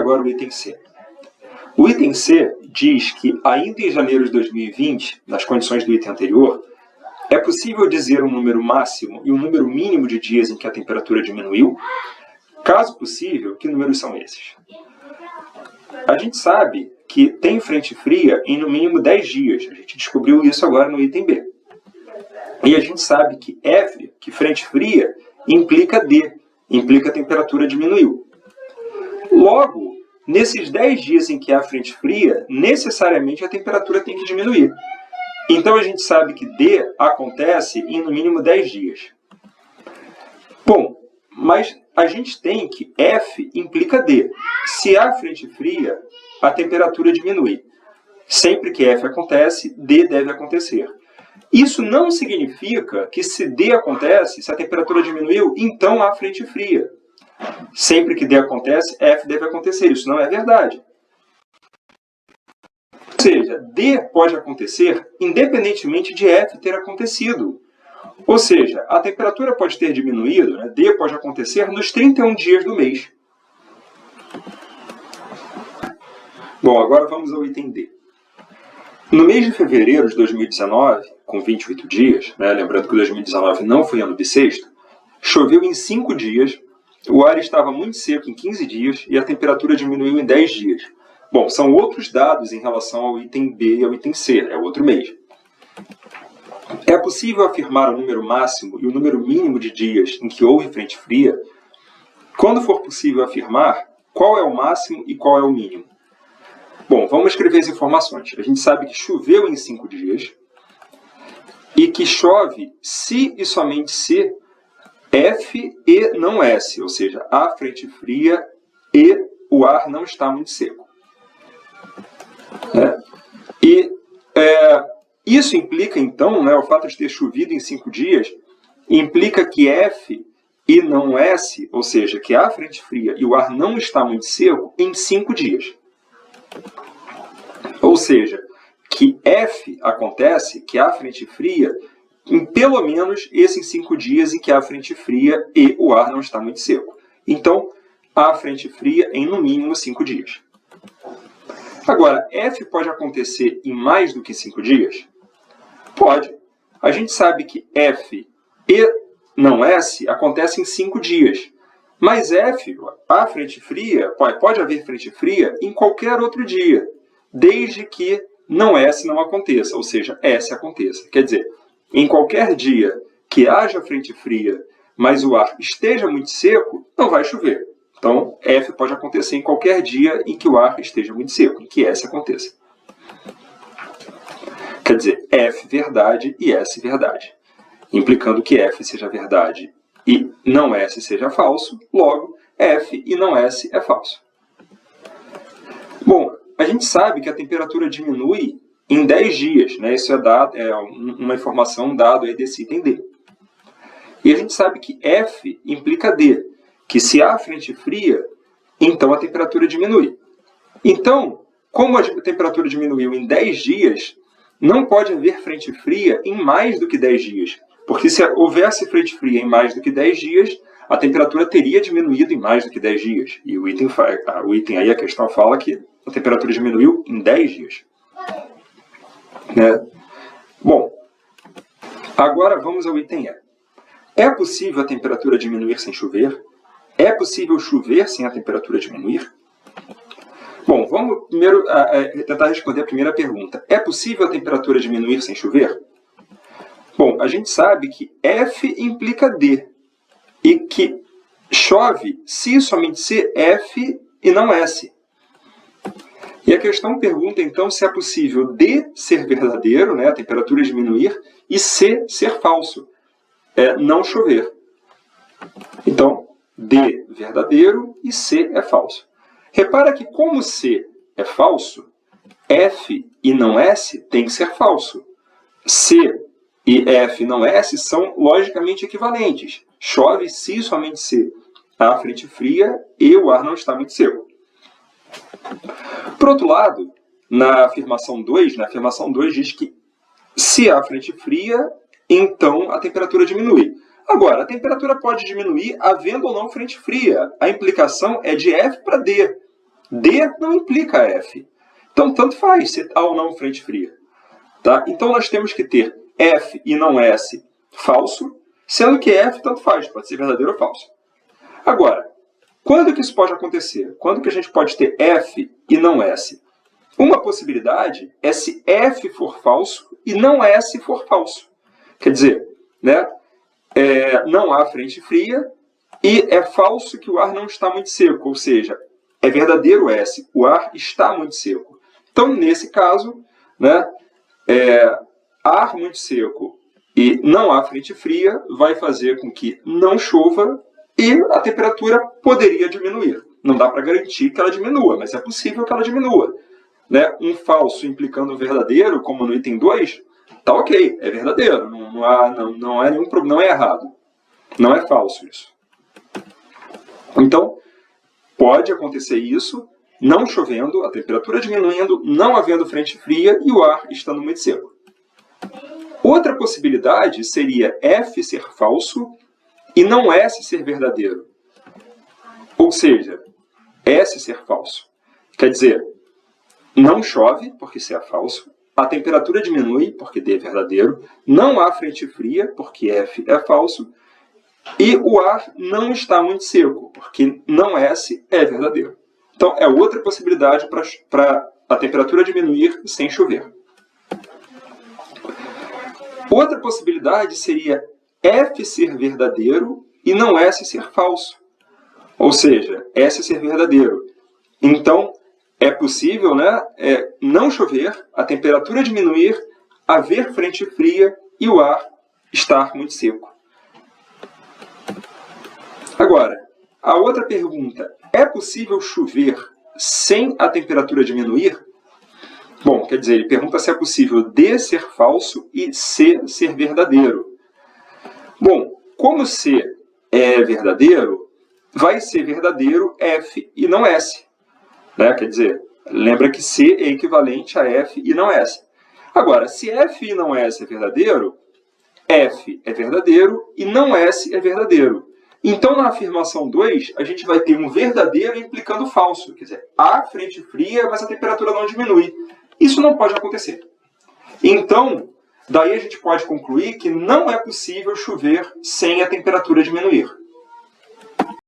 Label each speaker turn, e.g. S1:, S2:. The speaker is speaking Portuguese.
S1: agora o item C. O item C diz que, ainda em janeiro de 2020, nas condições do item anterior, é possível dizer um número máximo e um número mínimo de dias em que a temperatura diminuiu. Caso possível, que números são esses? A gente sabe que tem frente fria em no mínimo 10 dias. A gente descobriu isso agora no item B. E a gente sabe que F, que frente fria, implica D, implica a temperatura diminuiu. Logo, nesses 10 dias em que há frente fria, necessariamente a temperatura tem que diminuir. Então a gente sabe que D acontece em no mínimo 10 dias. Bom, mas a gente tem que F implica D. Se há frente fria, a temperatura diminui. Sempre que F acontece, D deve acontecer. Isso não significa que se D acontece, se a temperatura diminuiu, então há frente fria. Sempre que D acontece, F deve acontecer. Isso não é verdade. Ou seja, D pode acontecer independentemente de F ter acontecido. Ou seja, a temperatura pode ter diminuído, né? D pode acontecer nos 31 dias do mês. Bom, agora vamos ao item D. No mês de fevereiro de 2019, com 28 dias, né, lembrando que 2019 não foi ano bissexto, choveu em 5 dias, o ar estava muito seco em 15 dias e a temperatura diminuiu em 10 dias. Bom, são outros dados em relação ao item B e ao item C, é outro mês. É possível afirmar o número máximo e o número mínimo de dias em que houve frente fria? Quando for possível afirmar, qual é o máximo e qual é o mínimo? Bom, vamos escrever as informações. A gente sabe que choveu em 5 dias e que chove se e somente se F e não S, ou seja, há frente fria e o ar não está muito seco. Isso implica, então, né, o fato de ter chovido em 5 dias, implica que F e não S, ou seja, que há frente fria e o ar não está muito seco, em 5 dias. Ou seja, que F acontece, que há frente fria, em pelo menos esses 5 dias em que há frente fria e o ar não está muito seco. Então, há frente fria em no mínimo 5 dias. Agora, F pode acontecer em mais do que 5 dias? Pode. A gente sabe que F e não S acontece em 5 dias. Mas F, a frente fria, pode haver frente fria em qualquer outro dia, desde que não S não aconteça, ou seja, S aconteça. Quer dizer, em qualquer dia que haja frente fria, mas o ar esteja muito seco, não vai chover. Então, F pode acontecer em qualquer dia em que o ar esteja muito seco, em que S aconteça. Quer dizer, F verdade e S verdade, implicando que F seja verdade e não S seja falso, logo, F e não S é falso. Bom, a gente sabe que a temperatura diminui em 10 dias, né? Isso é uma informação dada aí desse item D. E a gente sabe que F implica D, que se há frente fria, então a temperatura diminui. Então, como a temperatura diminuiu em 10 dias, não pode haver frente fria em mais do que 10 dias. Porque se houvesse frente fria em mais do que 10 dias, a temperatura teria diminuído em mais do que 10 dias. E o item aí, a questão fala que a temperatura diminuiu em 10 dias. Né? Bom, agora vamos ao item E. É possível a temperatura diminuir sem chover? É possível chover sem a temperatura diminuir? Bom, vamos primeiro tentar responder a primeira pergunta. É possível a temperatura diminuir sem chover? Bom, a gente sabe que F implica D e que chove se somente se F e não S. E a questão pergunta, então, se é possível D ser verdadeiro, né, a temperatura diminuir, e C ser falso, não chover. Então, D verdadeiro e C é falso. Repara que, como C é falso, F e não S tem que ser falso. C e F e não S são logicamente equivalentes. Chove se somente se há frente fria e o ar não está muito seco. Por outro lado, na afirmação 2, diz que se há frente fria, então a temperatura diminui. Agora, a temperatura pode diminuir havendo ou não frente fria. A implicação é de F para D. D não implica F. Então, tanto faz se há ou não frente fria. Tá? Então, nós temos que ter F e não S falso, sendo que F tanto faz, pode ser verdadeiro ou falso. Agora, quando que isso pode acontecer? Quando que a gente pode ter F e não S? Uma possibilidade é se F for falso e não S for falso. Quer dizer, né, não há frente fria e é falso que o ar não está muito seco, ou seja, é verdadeiro S, o ar está muito seco. Então, nesse caso, né, ar muito seco e não há frente fria vai fazer com que não chova e a temperatura poderia diminuir. Não dá para garantir que ela diminua, mas é possível que ela diminua. Né? Um falso implicando um verdadeiro, como no item 2, tá ok, é verdadeiro, não é nenhum problema, não é errado. Não é falso isso. Então, pode acontecer isso, não chovendo, a temperatura diminuindo, não havendo frente fria e o ar estando muito seco. Outra possibilidade seria F ser falso e não S ser verdadeiro. Ou seja, S ser falso. Quer dizer, não chove, porque C é falso, a temperatura diminui, porque D é verdadeiro, não há frente fria, porque F é falso, e o ar não está muito seco, porque não S é verdadeiro. Então, é outra possibilidade para a temperatura diminuir sem chover. Outra possibilidade seria F ser verdadeiro e não S ser falso. Ou seja, S ser verdadeiro. Então, é possível, né, não chover, a temperatura diminuir, haver frente fria e o ar estar muito seco. Agora, a outra pergunta, é possível chover sem a temperatura diminuir? Bom, quer dizer, ele pergunta se é possível D ser falso e C ser verdadeiro. Bom, como C é verdadeiro, vai ser verdadeiro F e não S. Né? Quer dizer, lembra que C é equivalente a F e não S. Agora, se F e não S é verdadeiro, F é verdadeiro e não S é verdadeiro. Então, na afirmação 2, a gente vai ter um verdadeiro implicando falso. Quer dizer, há frente fria, mas a temperatura não diminui. Isso não pode acontecer. Então, daí a gente pode concluir que não é possível chover sem a temperatura diminuir.